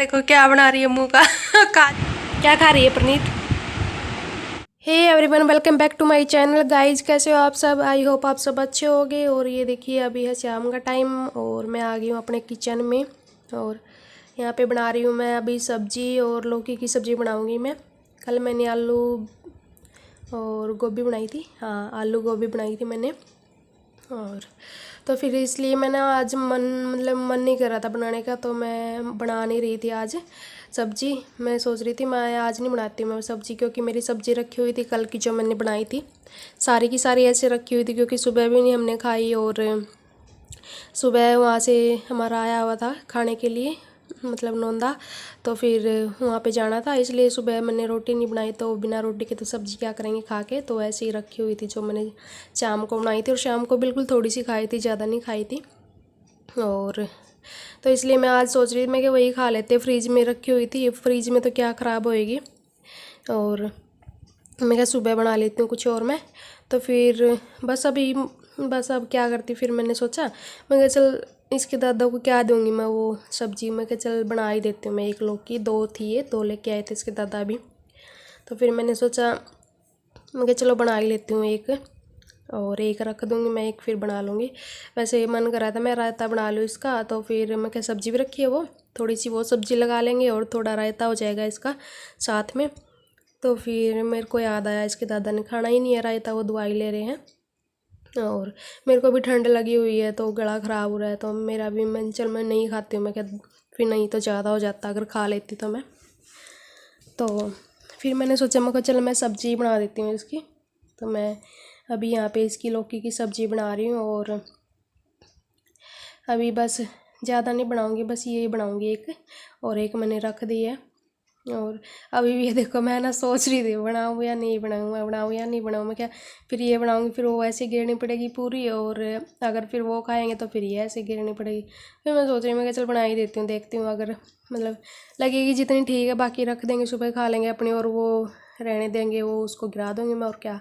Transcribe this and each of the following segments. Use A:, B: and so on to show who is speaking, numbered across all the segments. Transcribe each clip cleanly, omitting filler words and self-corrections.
A: देखो क्या बना रही है मुंह का क्या खा रही है Praneet. Hey everyone, welcome back to my channel guys. कैसे हो आप सब? आई होप आप सब अच्छे होंगे। और ये देखिए अभी है शाम का टाइम और मैं आ गई हूँ अपने किचन में। और यहाँ पे बना रही हूँ मैं अभी सब्जी, और लौकी की सब्ज़ी बनाऊँगी मैं। कल मैंने आलू और गोभी बनाई थी, हाँ आलू गोभी बनाई थी मैंने। और तो फिर इसलिए मैंने आज मन नहीं कर रहा था बनाने का, तो मैं बना नहीं रही थी आज सब्ज़ी। मैं सोच रही थी मैं आज नहीं बनाती हूँ मैं सब्ज़ी, क्योंकि मेरी सब्ज़ी रखी हुई थी कल की जो मैंने बनाई थी, सारी की सारी ऐसे रखी हुई थी, क्योंकि सुबह भी नहीं हमने खाई। और सुबह वहाँ से हमारा आया हुआ था खाने के लिए, मतलब नौंदा, तो फिर वहाँ पे जाना था, इसलिए सुबह मैंने रोटी नहीं बनाई। तो बिना रोटी के तो सब्ज़ी क्या करेंगे खा के, तो ऐसे ही रखी हुई थी जो मैंने शाम को बनाई थी। और शाम को बिल्कुल थोड़ी सी खाई थी, ज़्यादा नहीं खाई थी। और तो इसलिए मैं आज सोच रही थी मैं कि वही खा लेते, फ्रिज में रखी हुई थी, फ्रिज में तो क्या ख़राब होएगी। और मैं क्या सुबह बना लेती हूँ कुछ और मैं। तो फिर बस अब क्या करती, फिर मैंने सोचा मैं क्या चल इसके दादा को क्या दूंगी मैं वो सब्ज़ी, मैं क्या चल बना ही देती हूँ मैं। एक लौकी दो थी, ये दो लेके आए थे इसके दादा भी। तो फिर मैंने सोचा मैं क्या चलो बना ही लेती हूँ एक, और एक रख दूँगी मैं, एक फिर बना लूँगी। वैसे मन कर रहा था मैं रायता बना लूँ इसका, तो फिर मैं क्या सब्ज़ी भी रखी है वो, थोड़ी सी वो सब्ज़ी लगा लेंगे और थोड़ा रायता हो जाएगा इसका साथ में। तो फिर मेरे को याद आया इसके दादा ने खाना ही नहीं है रायता, वो दवाई ले रहे हैं। और मेरे को भी ठंड लगी हुई है तो गला ख़राब हो रहा है, तो मेरा भी मैं नहीं खाती हूँ मैं क्या, फिर नहीं तो ज़्यादा हो जाता अगर खा लेती तो मैं। तो फिर मैंने सोचा मैं चल मैं सब्ज़ी बना देती हूँ इसकी। तो मैं अभी यहाँ पे इसकी लौकी की सब्ज़ी बना रही हूँ, और अभी बस ज़्यादा नहीं बनाऊँगी, बस ये बनाऊँगी एक, और एक मैंने रख दी है। और अभी भी ये देखो मैं ना सोच रही थी बनाऊँ या नहीं बनाऊँ, मैं बनाऊँ या नहीं बनाऊँ, मैं क्या फिर ये बनाऊँगी फिर वो ऐसे गिरनी पड़ेगी पूरी, और अगर फिर वो खाएंगे तो फिर ये ऐसे गिरनी पड़ेगी। फिर मैं सोच रही हूँ मैं क्या चल बना ही देती हूँ, देखती हूँ अगर मतलब लगेगी जितनी ठीक है, बाकी रख देंगे सुबह खा लेंगे अपनी, और वो रहने देंगे वो उसको गिरा दूँगी मैं, और क्या।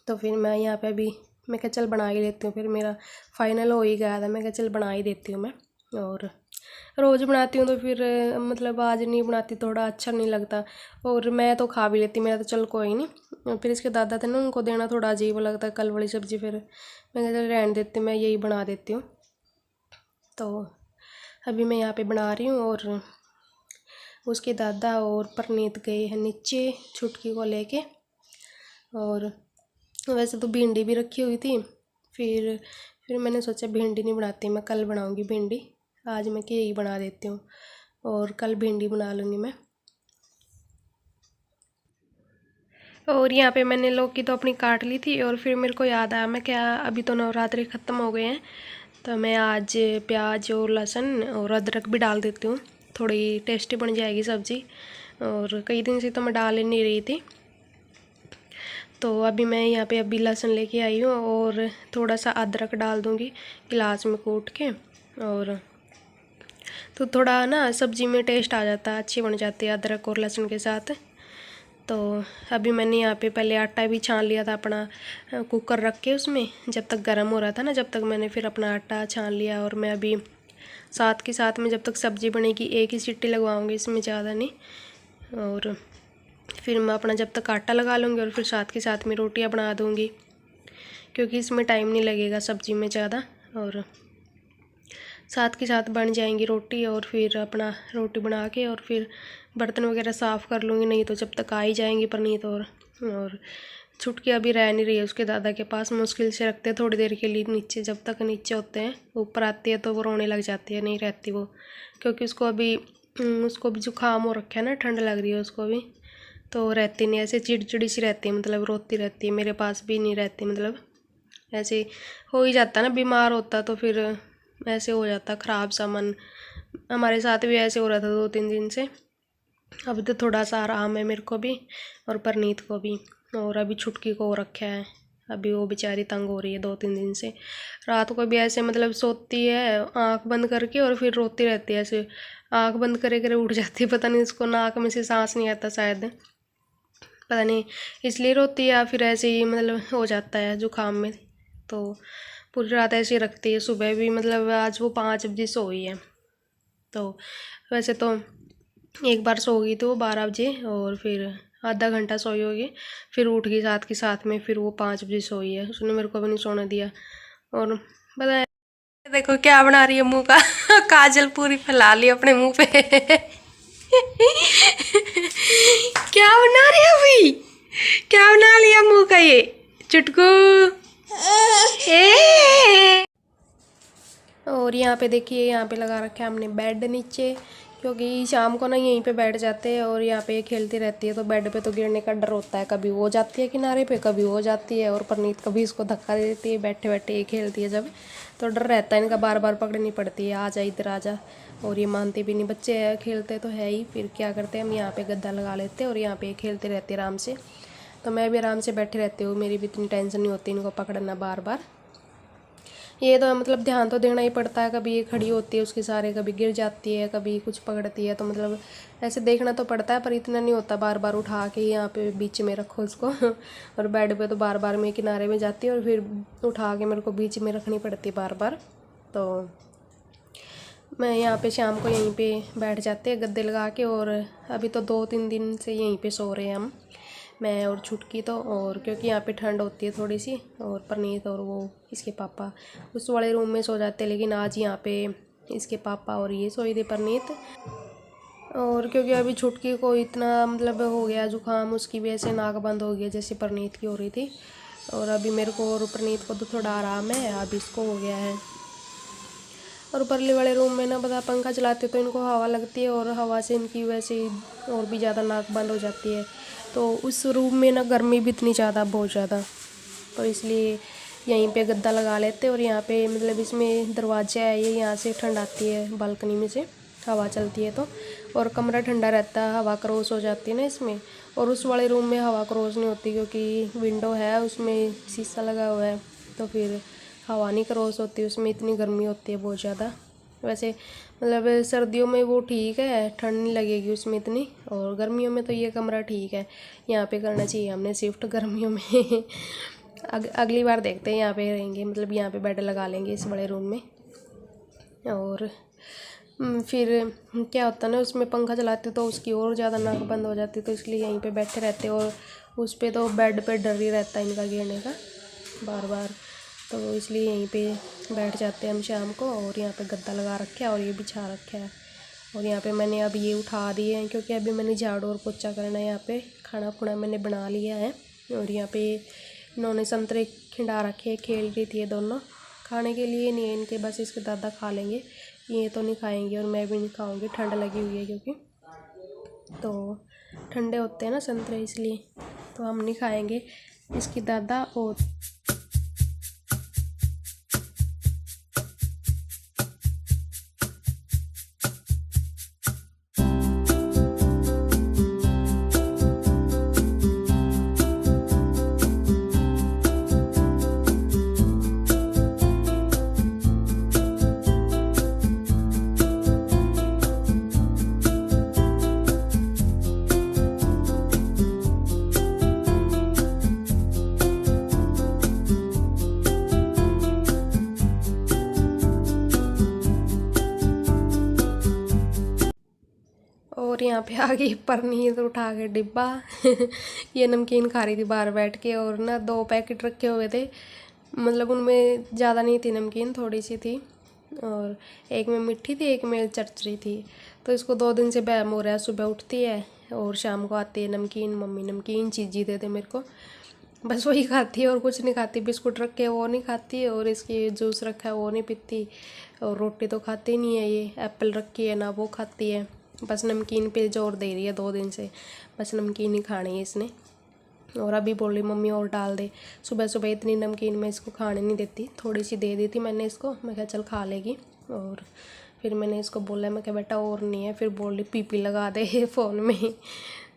A: तो फिर मैं यहाँ पे अभी मैं क्या चल बना ही लेती हूँ, फिर मेरा फाइनल हो ही गया था, मैं क्या चल बना ही देती हूँ मैं। और रोज़ बनाती हूँ तो फिर मतलब आज नहीं बनाती थोड़ा अच्छा नहीं लगता, और मैं तो खा भी लेती, मेरा तो चल कोई नहीं। और फिर इसके दादा थे ना, उनको देना थोड़ा अजीब लगता है कल वाली सब्ज़ी, फिर मैं चल रहने देती, मैं यही बना देती हूँ। तो अभी मैं यहाँ पे बना रही हूँ, और उसके दादा और परनीत गए हैं नीचे छुटकी को लेके। और वैसे तो भिंडी भी रखी हुई थी, फिर मैंने सोचा भिंडी नहीं बनाती, मैं कल बनाऊँगी भिंडी, आज मैं कि यही बना देती हूँ, और कल भिंडी बना लूँगी मैं। और यहाँ पे मैंने लौकी तो अपनी काट ली थी, और फिर मेरे को याद आया मैं क्या अभी तो नवरात्रि ख़त्म हो गए हैं, तो मैं आज प्याज और लहसुन और अदरक भी डाल देती हूँ, थोड़ी टेस्टी बन जाएगी सब्ज़ी। और कई दिन से तो मैं डाल ही नहीं रही थी। तो अभी मैं यहाँ पे अभी लहसुन लेके आई हूँ, और थोड़ा सा अदरक डाल दूँगी गिलास में कूट के, और तो थोड़ा ना सब्ज़ी में टेस्ट आ जाता है, अच्छी बन जाती है अदरक और लहसुन के साथ। तो अभी मैंने यहाँ पे पहले आटा भी छान लिया था अपना, कुकर रख के उसमें जब तक गर्म हो रहा था ना, जब तक मैंने फिर अपना आटा छान लिया। और मैं अभी साथ के साथ में जब तक सब्ज़ी बनेगी एक ही सीटी लगवाऊँगी, इसमें ज़्यादा नहीं। और फिर मैं अपना जब तक आटा लगा लूँगी, और फिर साथ के साथ में रोटियाँ बना दूँगी, क्योंकि इसमें टाइम नहीं लगेगा सब्ज़ी में ज़्यादा, और साथ के साथ बन जाएंगी रोटी। और फिर अपना रोटी बना के और फिर बर्तन वगैरह साफ़ कर लूँगी, नहीं तो जब तक आ ही जाएंगी परनीत। और छुटकी अभी रह नहीं रही है उसके दादा के पास, मुश्किल से रखते हैं थोड़ी देर के लिए नीचे, जब तक नीचे होते हैं ऊपर आती है तो वो रोने लग जाती है, नहीं रहती वो, क्योंकि उसको भी जुकाम हो रखा है ना, ठंड लग रही है उसको भी, तो रहती नहीं, ऐसे चिड़चिड़ी सी रहती है, मतलब रोती रहती है, मेरे पास भी नहीं रहती, मतलब ऐसे हो ही जाता ना, बीमार होता तो फिर ऐसे हो जाता ख़राब सा मन। हमारे साथ भी ऐसे हो रहा था 2-3 दिन से, अभी तो थोड़ा सा आराम है मेरे को भी और परनीत को भी। और अभी छुटकी को हो रखा है, अभी वो बेचारी तंग हो रही है 2-3 दिन से, रात को भी ऐसे मतलब सोती है आँख बंद करके, और फिर रोती रहती है ऐसे, आँख बंद करे करे उठ जाती है, पता नहीं उसको नाक में से सांस नहीं आता शायद, पता नहीं इसलिए रोती है, या फिर ऐसे ही मतलब हो जाता है जुकाम में। तो पूरी रात ऐसे ही रखती है, सुबह भी मतलब आज वो 5 बजे सोई है, तो वैसे तो एक बार सो गई थी वो 12 बजे, और फिर आधा घंटा सोई होगी, फिर उठ गई साथ के साथ में, फिर वो 5 बजे सोई है। उसने मेरे को भी नहीं सोने दिया। और बताया, देखो क्या बना रही है मुंह का काजल पूरी फैला ली अपने मुंह पे क्या बना रही है अभी, क्या बना लिया मुंह का ये चुटकू और यहाँ पे देखिए, यहाँ पे लगा रखा है हमने बेड नीचे, क्योंकि शाम को ना यहीं पे बैठ जाते हैं और यहाँ पे खेलती रहती है, तो बेड पे तो गिरने का डर होता है। कभी वो जाती है किनारे पे, कभी वो जाती है, और परनीत कभी इसको धक्का दे देती है बैठे बैठे ये खेलती है जब, तो डर रहता है इनका, बार बार पकड़नी पड़ती है, आ जा इधर आ जा। और ये मानती भी नहीं, बच्चे है खेलते तो है ही। फिर क्या करते हैं हम, यहाँ पे गद्दा लगा लेते हैं और यहाँ पे खेलते रहते हैं आराम से। तो मैं भी आराम से बैठे रहती हूँ, मेरी भी इतनी टेंशन नहीं होती इनको पकड़ना बार बार। ये तो मतलब ध्यान तो देना ही पड़ता है, कभी ये खड़ी होती है उसके सारे, कभी गिर जाती है, कभी कुछ पकड़ती है, तो मतलब ऐसे देखना तो पड़ता है, पर इतना नहीं होता बार बार उठा के यहाँ पे बीच में रखो उसको और बेड पे तो बार बार मैं किनारे में जाती है और फिर उठा के मेरे को बीच में रखनी पड़ती है बार बार। तो मैं यहाँ पे शाम को यहीं पे बैठ जाते हैं गद्दे लगा के, और अभी तो 2-3 दिन से यहीं पे सो रहे हैं हम, मैं और छुटकी तो। और क्योंकि यहाँ पे ठंड होती है थोड़ी सी, और परनीत और वो इसके पापा उस वाले रूम में सो जाते हैं, लेकिन आज यहाँ पे इसके पापा और ये सोई थी परनीत। और क्योंकि अभी छुटकी को इतना मतलब हो गया जुकाम, उसकी वजह से नाक बंद हो गया जैसे परनीत की हो रही थी, और अभी मेरे को और परनीत को तो थोड़ा आराम है, अब इसको हो गया है। और परले वाले रूम में ना पता, पंखा चलाते तो इनको हवा लगती है, और हवा से इनकी वैसे और भी ज़्यादा नाक बंद हो जाती है, तो उस रूम में ना गर्मी भी इतनी ज़्यादा, बहुत ज़्यादा, तो इसलिए यहीं पे गद्दा लगा लेते। और यहाँ पे मतलब इसमें दरवाजा है, ये यहाँ से ठंड आती है बालकनी में से, हवा चलती है तो, और कमरा ठंडा रहता है, हवा क्रॉस हो जाती है ना इसमें। और उस वाले रूम में हवा क्रॉस नहीं होती, क्योंकि विंडो है उसमें शीशा लगा हुआ है, तो फिर हवा नहीं क्रॉस होती, उसमें इतनी गर्मी होती है बहुत ज़्यादा। वैसे मतलब सर्दियों में वो ठीक है, ठंड नहीं लगेगी उसमें इतनी, और गर्मियों में तो ये कमरा ठीक है, यहाँ पे करना चाहिए हमने शिफ्ट गर्मियों में अगली बार देखते हैं, यहाँ पे रहेंगे, मतलब यहाँ पे बेड लगा लेंगे इस बड़े रूम में। और फिर क्या होता है ना, उसमें पंखा चलाते तो उसकी और ज़्यादा नाक बंद हो जाती, तो इसलिए यहीं पे बैठे रहते, और उस पर तो बेड पे डर ही रहता है इनका गिरने का बार बार, तो इसलिए यहीं पे बैठ जाते हैं हम शाम को। और यहाँ पे गद्दा लगा रखा है और ये बिछा रखा है, और यहाँ पे मैंने अब ये उठा दिए हैं, क्योंकि अभी मैंने झाड़ू और पोछा करना है। यहाँ पे खाना खुना मैंने बना लिया है, और यहाँ पे इन्होंने संतरे खिंडा रखे, खेल रही थी ये दोनों, खाने के लिए नहीं है इनके, बस इसके दादा खा लेंगे, ये तो नहीं खाएंगे, और मैं भी नहीं खाऊंगी, ठंड लगी हुई है क्योंकि, तो ठंडे होते हैं ना संतरे इसलिए, तो हम नहीं खाएंगे, इसकी दादा और और यहाँ पे आ गई परनीत उठा के डिब्बा ये नमकीन खा रही थी बाहर बैठ के, और ना 2 पैकेट रखे हुए थे, मतलब उनमें ज़्यादा नहीं थी नमकीन, थोड़ी सी थी, और एक में मिट्टी थी, एक में चरचरी थी। तो इसको 2 दिन से बहम हो रहा है, सुबह उठती है और शाम को आती है नमकीन, मम्मी नमकीन चीज़ी दे दे मेरे को, बस वही खाती है और कुछ नहीं खाती। बिस्कुट रखे वो नहीं खाती, और इसकी जूस रखा है वो नहीं पीती, और रोटी तो खाती नहीं है। ये एप्पल रखी है ना वो खाती है, बस नमकीन पे जोर दे रही है 2 दिन से, बस नमकीन ही खानी है इसने। और अभी बोल रही मम्मी और डाल दे, सुबह सुबह इतनी नमकीन मैं इसको खाने नहीं देती, थोड़ी सी दे दी थी मैंने इसको, मैं कहा चल खा लेगी। और फिर मैंने इसको बोला, मैं कहा बेटा और नहीं है, फिर बोल रही पीपी लगा दे फ़ोन में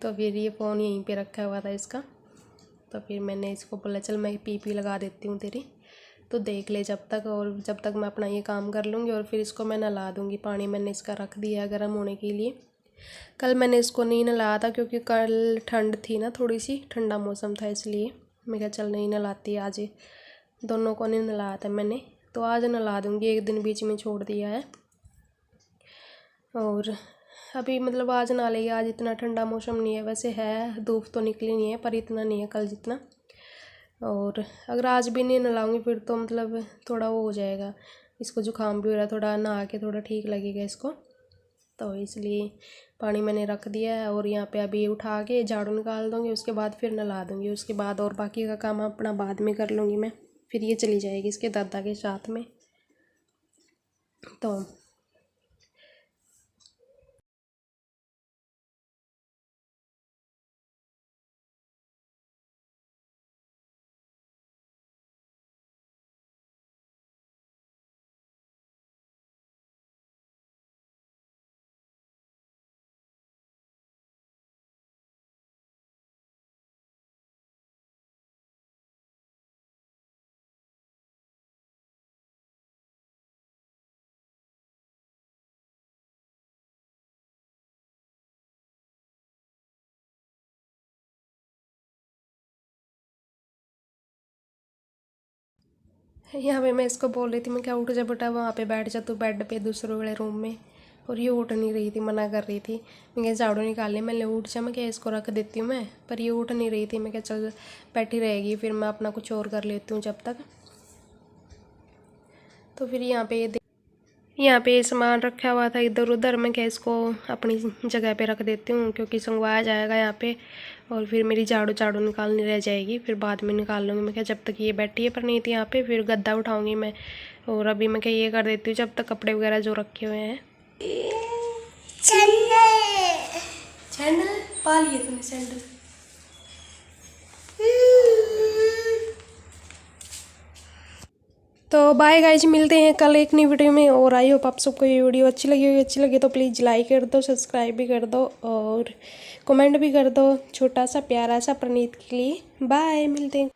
A: तो फिर ये फ़ोन यहीं पे रखा हुआ था इसका, तो फिर मैंने इसको बोला चल मैं पीपी लगा देती हूँ तेरी, तो देख ले जब तक, और जब तक मैं अपना ये काम कर लूँगी, और फिर इसको मैं नहला दूँगी। पानी मैंने इसका रख दिया है गर्म होने के लिए। कल मैंने इसको नहीं नहलाया था, क्योंकि कल ठंड थी ना, थोड़ी सी ठंडा मौसम था, इसलिए मैं कहा चल नहीं नहलाती आज, दोनों को नहीं नहलाया था मैंने, तो आज नहला दूँगी, एक दिन बीच में छोड़ दिया है। और अभी मतलब आज नहा लेगी, आज इतना ठंडा मौसम नहीं है, वैसे है धूप तो निकली नहीं है पर इतना नहीं है कल जितना। और अगर आज भी नहीं नहलाऊंगी फिर तो मतलब थोड़ा वो हो जाएगा, इसको जुकाम भी हो रहा है, थोड़ा नहा के थोड़ा ठीक लगेगा इसको, तो इसलिए पानी मैंने रख दिया है। और यहाँ पे अभी उठा के झाड़ू निकाल दूँगी, उसके बाद फिर नहला दूँगी, उसके बाद और बाकी का काम अपना बाद में कर लूँगी मैं। फिर ये चली जाएगी इसके दादा के साथ में। तो यहाँ पे मैं इसको बोल रही थी, मैं क्या उठ जा बेटा, वहाँ पे बैठ जा तू बेड पे दूसरे वाले रूम में, और ये उठ नहीं रही थी, मना कर रही थी। मैं क्या झाड़ू निकाल ली, मैं उठ जा, मैं क्या इसको रख देती हूँ मैं, पर ये उठ नहीं रही थी। मैं क्या चल बैठी रहेगी, फिर मैं अपना कुछ और कर लेती हूँ जब तक। तो फिर यहाँ पे सामान रखा हुआ था इधर उधर, मैं क्या इसको अपनी जगह पे रख देती हूँ क्योंकि संगवाया जाएगा यहाँ पे, और फिर मेरी झाड़ू निकालनी रह जाएगी, फिर बाद में निकाल लूँगी। मैं क्या जब तक ये बैठी है पर नहीं थी यहाँ पे, फिर गद्दा उठाऊँगी मैं। और अभी मैं क्या ये कर देती हूँ जब तक कपड़े वगैरह जो रखे हुए हैं। सैंडल पा लिए तूने सैंडल? तो बाय गाइज, मिलते हैं कल एक नई वीडियो में। और आई होप आप सबको ये वीडियो अच्छी लगी होगी, अच्छी लगी तो प्लीज़ लाइक कर दो, सब्सक्राइब भी कर दो और कमेंट भी कर दो छोटा सा प्यारा सा प्रणीत के लिए। बाय, मिलते हैं।